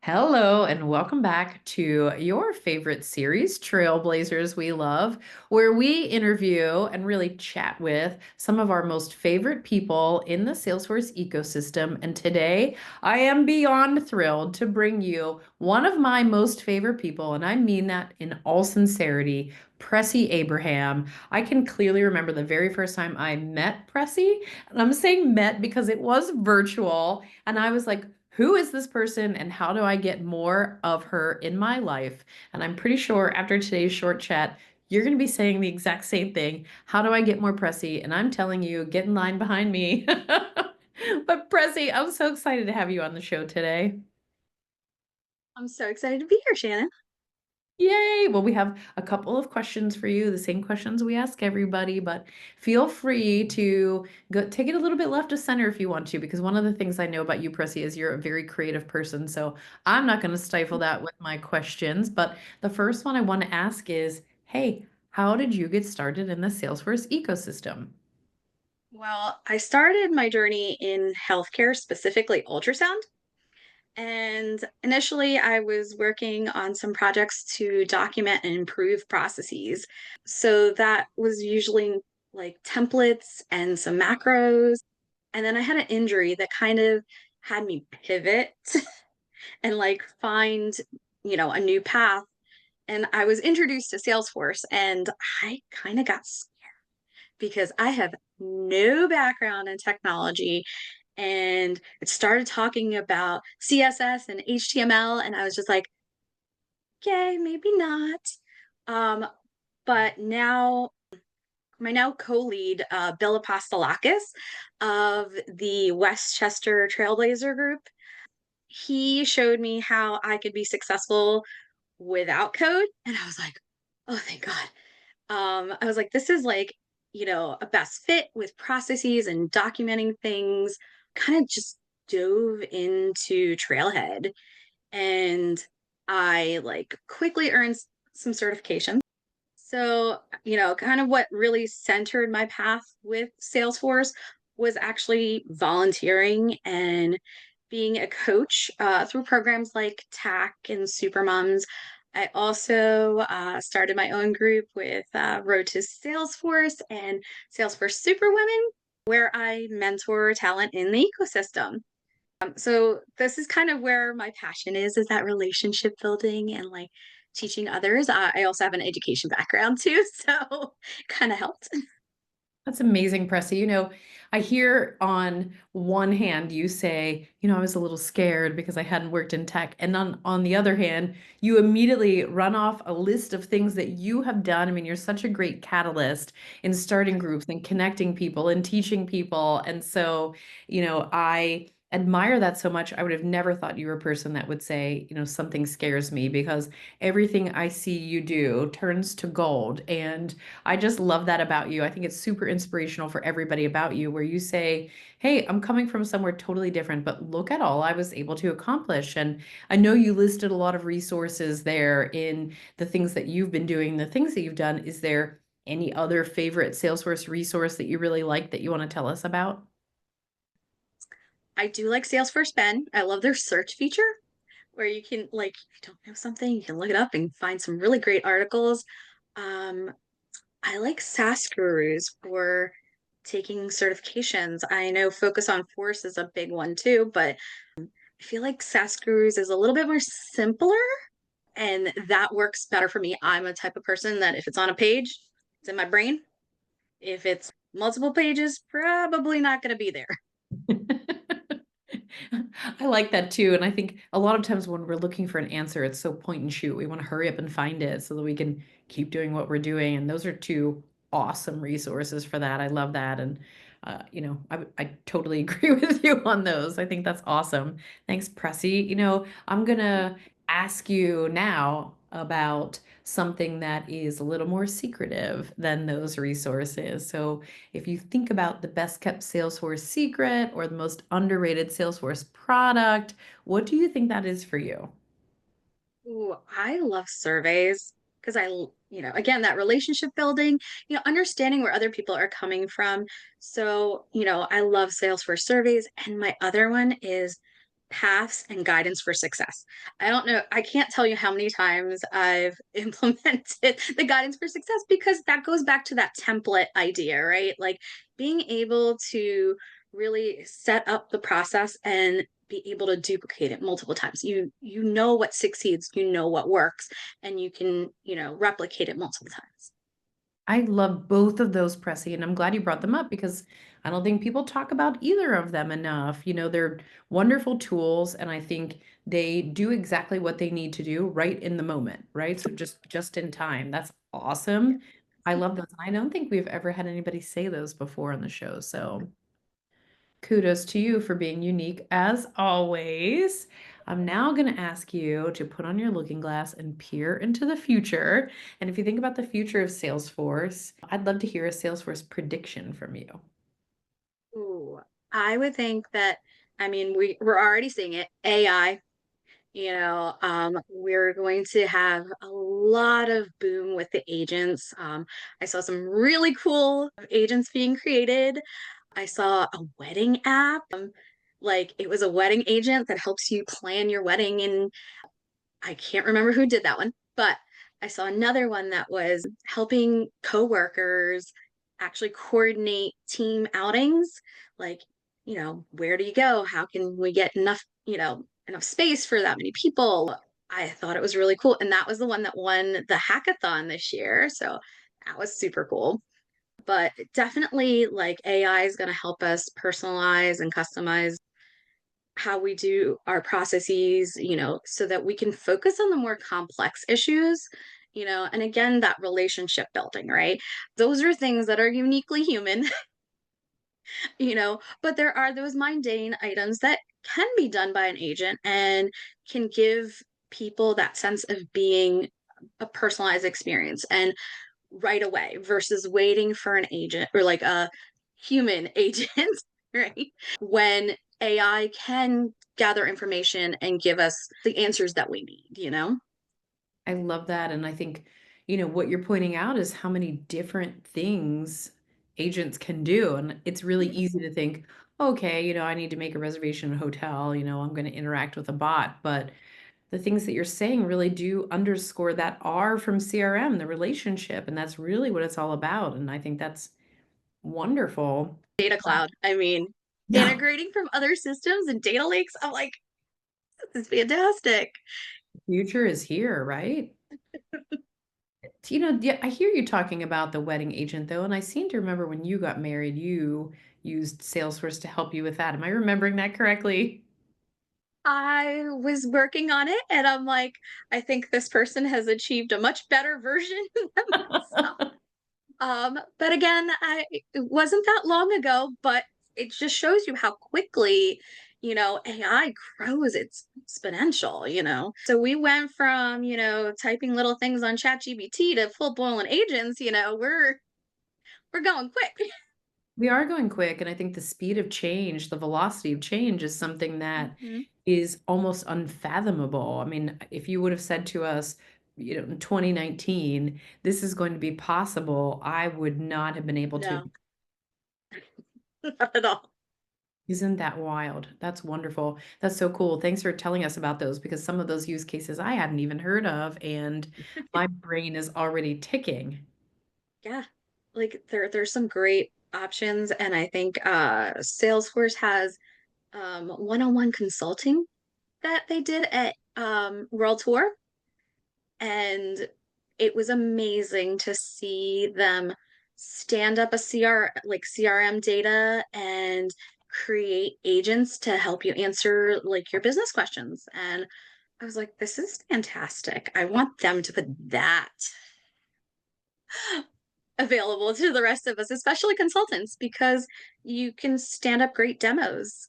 Hello, and welcome back to your favorite series, Trailblazers We Love, where we interview and really chat with some of our most favorite people in the Salesforce ecosystem. And today, I am beyond thrilled to bring you one of my most favorite people, and I mean that in all sincerity, Pressy Abraham. I can clearly remember the very first time I met Pressy, and I'm saying met because it was virtual, and I was like, who is this person and how do I get more of her in my life? And I'm pretty sure after today's short chat, you're going to be saying the exact same thing. How do I get more Pressy? And I'm telling you, get in line behind me. But Pressy, I'm so excited to have you on the show today. I'm so excited to be here, Shannon. Yay! Well, we have a couple of questions for you, the same questions we ask everybody, but feel free to go take it a little bit left of center if you want to, because one of the things I know about you, Pressy, is you're a very creative person. So I'm not going to stifle that with my questions. But the first one I want to ask is, hey, how did you get started in the Salesforce ecosystem? Well, I started my journey in healthcare, specifically ultrasound. And initially, I was working on some projects to document and improve processes. So that was usually like templates and some macros. And then I had an injury that kind of had me pivot and like find, a new path. And I was introduced to Salesforce and I kind of got because I have no background in technology. And it started talking about CSS and HTML, and I was just like, okay, maybe not. Um, but now my now co-lead, Bill Apostolakis of the Westchester Trailblazer Group, he showed me how I could be successful without code. And I was like, oh, thank God. I was like, this is like, a best fit with processes and documenting things. Kind of just dove into Trailhead and I like quickly earned some certifications. So, kind of what really centered my path with Salesforce was actually volunteering and being a coach through programs like TAC and Supermoms. I also started my own group with Road to Salesforce and Salesforce Superwomen, where I mentor talent in the ecosystem. So this is kind of where my passion is that relationship building and like teaching others. I also have an education background too, so kind of helped. That's amazing, Pressy. I hear on one hand you say, I was a little scared because I hadn't worked in tech. And on the other hand, you immediately run off a list of things that you have done. I mean, you're such a great catalyst in starting groups and connecting people and teaching people. And so, I admire that so much. I would have never thought you were a person that would say, something scares me because everything I see you do turns to gold. And I just love that about you. I think it's super inspirational for everybody about you, where you say, hey, I'm coming from somewhere totally different, but look at all I was able to accomplish. And I know you listed a lot of resources there in the things that you've been doing, the things that you've done. Is there any other favorite Salesforce resource that you really like that you want to tell us about? I do like Salesforce Ben. I love their search feature where you can like if you don't know something, you can look it up and find some really great articles. Um, I like SaaS Gurus for taking certifications. I know Focus on Force is a big one too, but I feel like SaaS Gurus is a little bit more simpler and that works better for me. I'm a type of person that if it's on a page, it's in my brain. If it's multiple pages, probably not going to be there. I like that too. And I think a lot of times when we're looking for an answer, it's so point and shoot. We want to hurry up and find it so that we can keep doing what we're doing. And those are two awesome resources for that. I love that. And, I totally agree with you on those. I think that's awesome. Thanks, Pressy. I'm going to ask you now about something that is a little more secretive than those resources. So, if you think about the best kept Salesforce secret or the most underrated Salesforce product, what do you think that is for you? Ooh, I love surveys because again, that relationship building, understanding where other people are coming from. So, I love Salesforce surveys. And my other one is paths and guidance for success. I don't know, I can't tell you how many times I've implemented the guidance for success because that goes back to that template idea, right? Like being able to really set up the process and be able to duplicate it multiple times. You know what succeeds, you know what works, and you can, replicate it multiple times. I love both of those, Pressy, and I'm glad you brought them up because I don't think people talk about either of them enough. They're wonderful tools, and I think they do exactly what they need to do right in the moment, right? So just in time. That's awesome. I love those. And I don't think we've ever had anybody say those before on the show. So kudos to you for being unique as always. I'm now going to ask you to put on your looking glass and peer into the future. And if you think about the future of Salesforce, I'd love to hear a Salesforce prediction from you. Ooh, I would think that, I mean, we're already seeing it, AI. We're going to have a lot of boom with the agents. I saw some really cool agents being created. I saw a wedding app. Like it was a wedding agent that helps you plan your wedding, and I can't remember who did that one, but I saw another one that was helping coworkers actually coordinate team outings. Like, where do you go? How can we get enough space for that many people? I thought it was really cool. And that was the one that won the hackathon this year. So that was super cool. But definitely, like, AI is going to help us personalize and customize how we do our processes, so that we can focus on the more complex issues, and again, that relationship building, right? Those are things that are uniquely human, but there are those mundane items that can be done by an agent and can give people that sense of being a personalized experience and right away versus waiting for an agent or like a human agent, right? When AI can gather information and give us the answers that we need. I love that. And I think, what you're pointing out is how many different things agents can do. And it's really Mhm. easy to think, okay, I need to make a reservation in a hotel, I'm going to interact with a bot. But the things that you're saying really do underscore that R from CRM, the relationship. And that's really what it's all about. And I think that's wonderful. Data Uh, cloud. I mean, Yeah, integrating from other systems and data lakes. I'm like, this is fantastic. the future is here, right? Yeah, I hear you talking about the wedding agent though, and I seem to remember when you got married, you used Salesforce to help you with that. Am I remembering that correctly? I was working on it and I'm like, I think this person has achieved a much better version than myself. But again, it wasn't that long ago, but it just shows you how quickly, AI grows. It's exponential. So we went from, typing little things on ChatGPT to full-blown agents, we're going quick. We are going quick, and I think the speed of change, the velocity of change is something that Mhm. is almost unfathomable. I mean, if you would have said to us, in 2019, this is going to be possible, I would not have been able to. No, not at all. Isn't that wild? That's wonderful. That's so cool. Thanks for telling us about those because some of those use cases I hadn't even heard of, and my brain is already ticking. Yeah. Like there's some great options. And I think Salesforce has one-on-one consulting that they did at World Tour. And it was amazing to see them stand up a CRM data and create agents to help you answer like your business questions. And I was like, this is fantastic. I want them to put that available to the rest of us, especially consultants, because you can stand up great demos.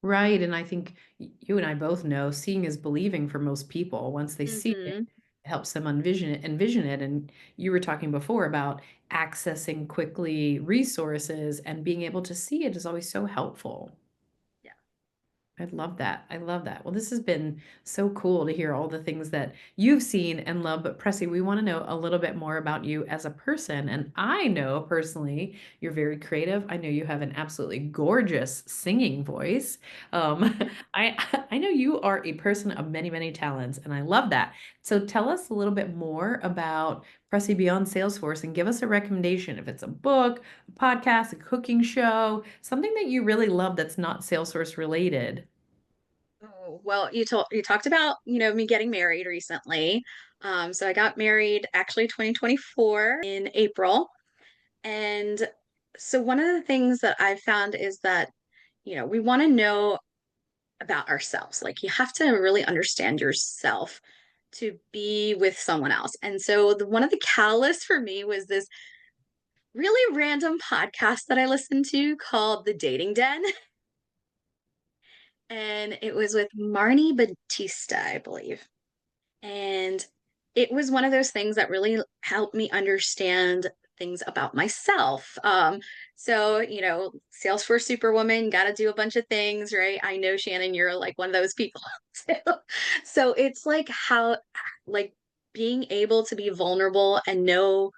Right. And I think you and I both know seeing is believing for most people. Once they see it, Hmm. it helps them envision it. And you were talking before about accessing quickly resources and being able to see it is always so helpful. Yeah. I love that. I love that. Well, this has been so cool to hear all the things that you've seen and love. But Pressy, we want to know a little bit more about you as a person. And I know personally you're very creative. I know you have an absolutely gorgeous singing voice. I I know you are a person of many, many talents, and I love that. So tell us a little bit more about Pressy Beyond Salesforce and give us a recommendation if it's a book, a podcast, a cooking show, something that you really love that's not Salesforce related. Oh, well, you talked about, me getting married recently. So I got married actually 2024 in April. And so one of the things that I've found is that, we want to know about ourselves. Like you have to really understand yourself to be with someone else. And so one of the catalysts for me was this really random podcast that I listened to called The Dating Den. And it was with Marnie Batista, I believe. And it was one of those things that really helped me understand things about myself. So, Salesforce Superwoman, got to do a bunch of things, right? I know, Shannon, you're like one of those people. So it's like how, like, being able to be vulnerable and know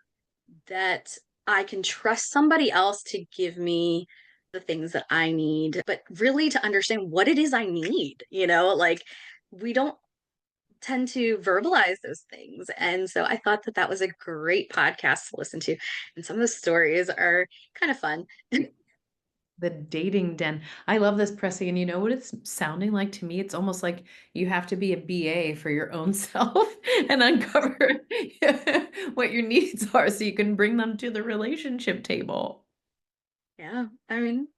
that I can trust somebody else to give me the things that I need, but really to understand what it is I need, like we don't tend to verbalize those things. And so I thought that that was a great podcast to listen to. And some of the stories are kind of fun. The dating den. I love this, Pressy. And you know what it's sounding like to me? It's almost like you have to be a BA for your own self and uncover what your needs are so you can bring them to the relationship table. Yeah.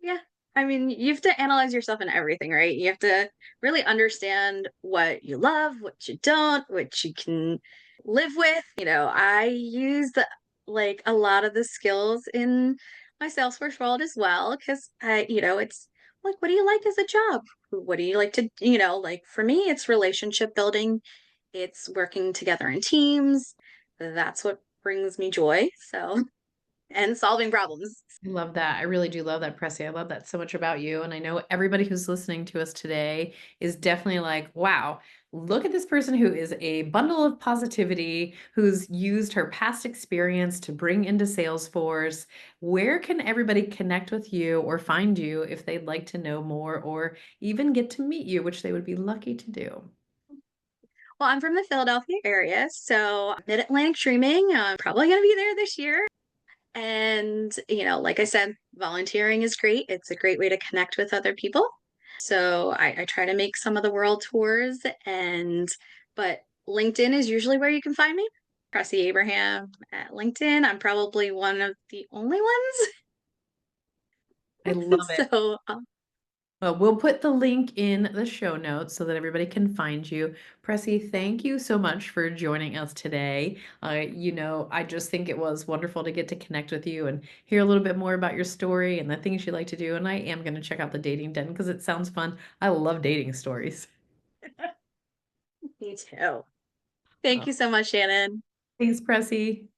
Yeah. You have to analyze yourself in everything, right? You have to really understand what you love, what you don't, what you can live with. I use like a lot of the skills in my Salesforce world as well, because it's like, what do you like as a job? What do you like to, like for me, it's relationship building, it's working together in teams. That's what brings me joy. So, and solving problems. I love that. I really do love that, Pressy. I love that so much about you. And I know everybody who's listening to us today is definitely like, wow, look at this person who is a bundle of positivity, who's used her past experience to bring into Salesforce. Where can everybody connect with you or find you if they'd like to know more or even get to meet you, which they would be lucky to do? Well, I'm from the Philadelphia area, so Mid-Atlantic Streaming, I'm probably going to be there this year. And, like I said, volunteering is great. It's a great way to connect with other people. So I try to make some of the world tours but LinkedIn is usually where you can find me. Presi Abraham at LinkedIn. I'm probably one of the only I ones. love it. So Well, we'll put the link in the show notes so that everybody can find you. Pressy, thank you so much for joining us today. I just think it was wonderful to get to connect with you and hear a little bit more about your story and the things you like to do. And I am going to check out the dating den because it sounds fun. I love dating stories. me too. Thank Uh, you so much, Shannon. Thanks, Pressy.